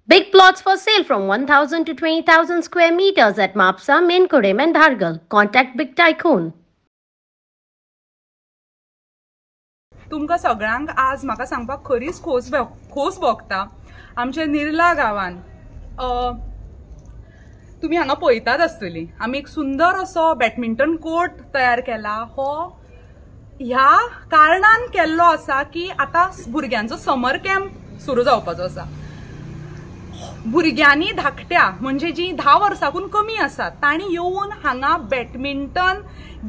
Big plots for sale from 1,000 to 20,000 square meters at Mapsa, Menkodem and Dhargal. Contact Big Tycoon. तुमकां सगळ्यांक आज म्हाका सांगपाक खरीच खोस भोगता आमच्या निर्ला गांवान तुम्ही हांगा पळयतात आसतली आमी एक सुंदर असो बॅडमिंटन कोर्ट तयार केला हो ह्या कारणान केल्लो आसा की आता भुरग्यांचो समर कॅम्प सुरू जावपाचो आसा। भुरग्यांनी धाकट्या म्हणजे जी 10 वर्सांकून कमी आसात तांणी येवन हांगा बॅडमिंटन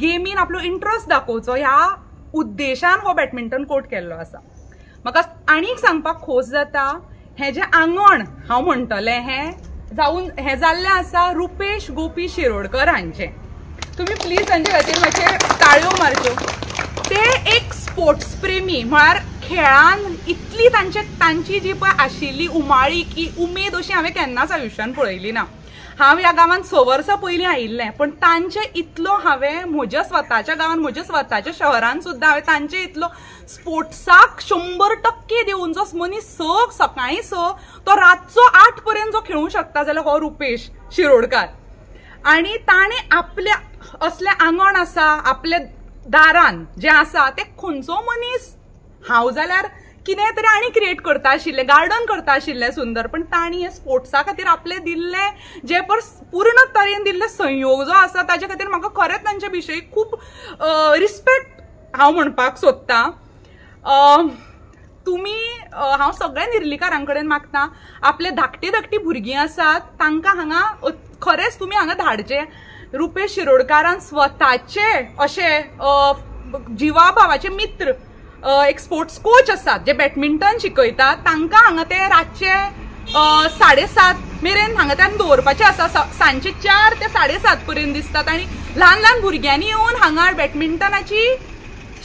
गेमीन आपलो इंट्रस्ट दाखोवचो ह्या उद्देशान हो बॅडमिंटन कोर्ट केल्लो आसा। म्हाका आनीक सांगपाक खोस जाता हे जे आंगण हांव म्हणटलें हे जाल्लें आसा रुपेश गोपी शिरोडकर हांचे। तुम्ही प्लीज तांचे खातीर मातशे ताळयो मारच्यो। ते एक स्पोर्ट्स प्रेमी म्हळ्यार खेळान इतली तांची जी पळय आशिल्ली उमाळी की उमेद अशी हांवें केन्नाच आयुश्यान पळयली ना। हांव ह्या गांवांत 6 वर्सां पयलीं आयिल्लें पण तांचे इतलो हांवें म्हज्या स्वताच्या गांवांत म्हज्या स्वताच्या शहरान सुद्दां हांवें तांचे इतलो स्पोर्ट्साक 100% दिवन जो मनीस सकाळीं 6 तो रातचो 8 पर्यंत जो खेळूंक शकता जाल्यार हो रुपेश शिरोडकार। आनी ताणें आपल्या असलें आंगण आसा आपल्या दारान जे आसा ते खंयचो मनीस हांव जाल्यार कितें तरी आनी क्रिएट करता आशिल्लें गार्डन करता आशिल्लें सुंदर पण तांणी हे स्पोर्ट्सा खातीर आपले दिल्लें जे पूर्ण तरेन दिल्ले संयोग जो आसा ताचे खातीर म्हाका खरेंच तांचे विशयी खूब रिस्पेक्ट हांव म्हणपाक सोदतां। तुमी हांव सगळ्या निर्लीकारां कडेन मागतां आपले धाकटी भुरगीं आसात तांकां हांगा खरेंच तुमी हांगा धाडचे। रुपेश शिरोडकारान स्वताचे अशे जिवा भावाचे मित्र एक स्पोर्ट्स कोच आसात जे बॅडमिंटन शिकयतात तांकां हांगा ते रातचे 7:30 मेरेन हांगाच्यान दवरपाचे आसा। सांजचे 4 ते 7:30 पर्यंत दिसतात आनी ल्हान भुरग्यांनी येवन हांगा बॅडमिंटनाची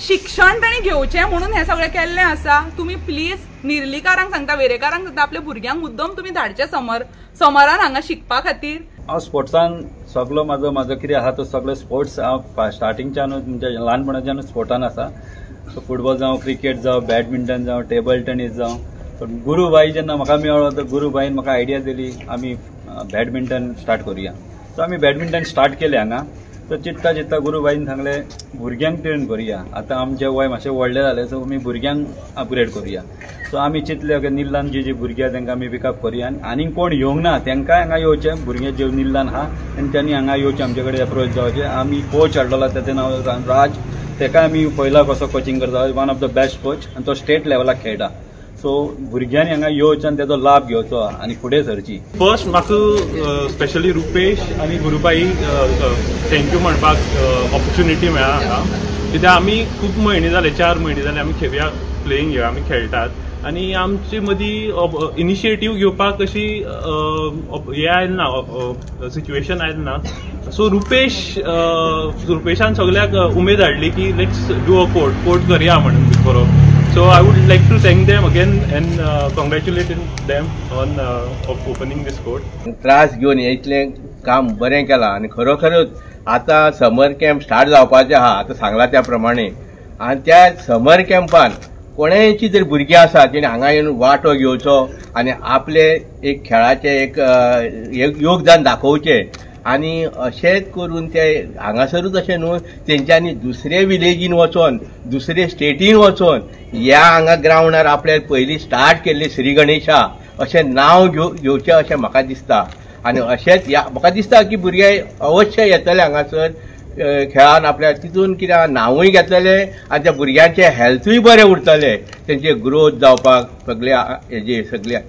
शिक्षण तांणी घेवचें म्हणून हे सगळें केल्लें आसा। तुमी प्लीज निर्लीकारांक सांगता वेरेकारांक सांगता आपल्या भुरग्यांक मुद्दम तुमी धाडचे समरान हांगा शिकपा खातीर। हांव स्पोर्ट्सान सगळो म्हाजो कितें आहा तो सगळो स्पोर्ट्स हांव स्टार्टिंगच्यानूच म्हणजे ल्हानपणाच्यानूच स्पोर्टान आसा। सो फुटबॉल जावं क्रिकेट जावं बॅडमिंटन जावं टेबल टेनीस जावं पण गुरुबाई जेन्ना म्हाका मेळ्ळो तर गुरुबाईन म्हाका आयडिया दिली आमी बॅडमिंटन स्टार्ट करुया। सो आमी बॅडमिंटन स्टार्ट केलें हांगा। सो चित्ता गुरुबाईन सांगलें भुरग्यांक ट्रेन करुया। आतां आमचें वय मातशें व्हडलें जालें सो आमी भुरग्यांक अपग्रेड करुया। सो आमी चिंतलें ओके निल्लान जी भुरगीं आहा तांकां आमी पिकअप करुया आनी कोण येवंक ना तांकांय हांगा येवचें भुरगे जे निल्लान आहा तेंच्यांनी हांगा येवचें आमचे कडेन एप्रोच जावचें। आमी कोच हाडलेलो ताचें नांव राज तेका आमी पयला कसो कोचिंग करता one of the best coach आनी तो स्टेट लेवलाक खेळटा। सो भुरग्यांनी हांगा येवचें आनी तेजो लाभ घेवचो आनी फुडें सरची। फर्स्ट म्हाका स्पेशली रुपेश आनी गुरुबाई थँक्यू म्हणपाक ऑपॉर्च्युनिटी मेळ्ळा हांगा कित्याक आमी खूब म्हयने जाले 4 म्हयने जाले आमी खेळया प्लेईंग घेवया आमी खेळटात आनी आमचे मदीं इनिशिएटीव घेवपाक अशी हे आयलें ना सिच्युएशन आयलें ना। सो रुपेशान सगळ्याक उमेद हाडली की लेट्स डू अ कोर्ट करया म्हणून बरो। So I would like to thank them again and congratulate them on opening this court. त्रास घेवन इतलें काम बरें केलां आनी खरोखरच आतां समर कॅम्प स्टार्ट जावपाचें आहा आतां सांगला त्या प्रमाणे आनी त्या समर कॅम्पान कोणेची जर भुरगीं आसात जेणे हांगा येवन वांटो घेवचो आनी आपले एक खेळाचें एक योगदान दाखोवचें आनी अशेंच करून ते हांगासरूच अशें न्हू तेंच्यांनी दुसरे विलेजीन वचोन दुसरे स्टेटीन वचोन ह्या हांगा ग्रावंडार आपले पयलीं स्टार्ट केल्ले श्री गणेशा अशें नांव घेवचें अशें म्हाका दिसता। आनी अशेंच म्हाका दिसता की भुरगे अवश्य येतले हांगासर खेळान आपल्या तितून कित्याक नांवूय घेतलेले आनी त्या भुरग्यांचे हेल्थूय बरें उरतले तेंचे ग्रोथ जावपाक सगळ्या हेजे सगळ्या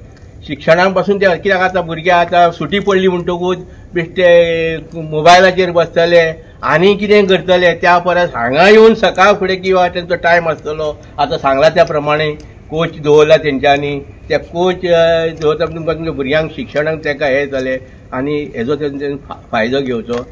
शिक्षणां पासून ते कित्याक आतां भुरगे आतां सुटी पडली म्हणटकूच बेश्टे मोबायलाचेर बसतले आनी कितें करतले त्या परस हांगा येवन सकाळ फुडें किंवा तेंचो टायम आसतलो आतां सांगला त्या प्रमाणे कोच दवरला तेंच्यांनी ते कोच दवरता तुमकां तुमच्या भुरग्यांक शिक्षणाक तेका हे जालें आनी हेजो तेंच्यांनी फायदो घेवचो।